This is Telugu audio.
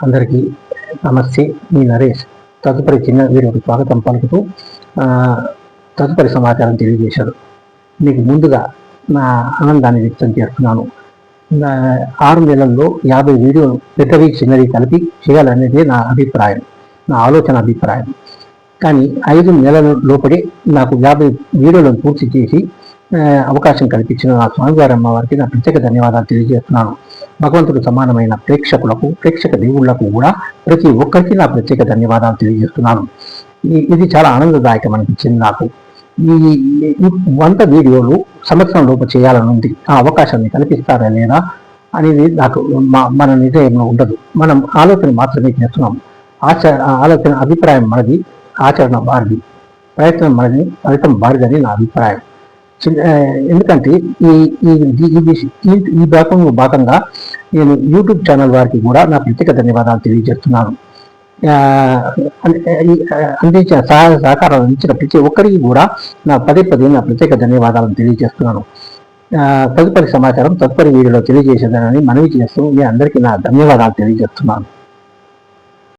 అందరికీ నమస్తే. మీ నరేష్. తదుపరి చిన్న వీడియోకి స్వాగతం పలుకుతూ తదుపరి సమాచారం తెలియజేశాడు. మీకు ముందుగా నా ఆనందాన్ని వ్యక్తం చేస్తున్నాను. 6 నెలల్లో 50 వీడియోలు పెద్దవి చిన్నవి కలిపి చేయాలనేది నా అభిప్రాయం, నా అభిప్రాయం. కానీ 5 నెలల లోపడే నాకు 50 వీడియోలను పూర్తి చేసి అవకాశం కల్పించిన నా స్వామివారి అమ్మవారికి నా ప్రత్యేక ధన్యవాదాలు తెలియజేస్తున్నాను. భగవంతుడు సమానమైన ప్రేక్షక దేవుళ్లకు కూడా ప్రతి ఒక్కరికి నా ప్రత్యేక ధన్యవాదాలు తెలియజేస్తున్నాను. ఇది చాలా ఆనందదాయకం అనిపించింది నాకు. ఈ 100 వీడియోలు సంవత్సరం లోపు చేయాలనుంది. ఆ అవకాశాన్ని కల్పిస్తారా లేదా అనేది నాకు మన నిర్ణయంలో ఉండదు. మనం ఆలోచన మాత్రమే చేస్తున్నాం. ఆలోచన అభిప్రాయం మనది, ఆచరణ వారిది, ప్రయత్నం మనది, ఫలితం వారిదని నా అభిప్రాయం. ఎందుకంటే ఈ భాగంగా నేను యూట్యూబ్ ఛానల్ వారికి కూడా నా ప్రత్యేక ధన్యవాదాలు తెలియజేస్తున్నాను. అందించిన సహకారం అందించిన ప్రతి ఒక్కరికి కూడా నా పదే నా ప్రత్యేక ధన్యవాదాలను తెలియజేస్తున్నాను. తదుపరి సమాచారం తదుపరి వీడియోలో తెలియజేసేదానని మనవి చేస్తూ మీ అందరికీ నా ధన్యవాదాలు తెలియజేస్తున్నాను.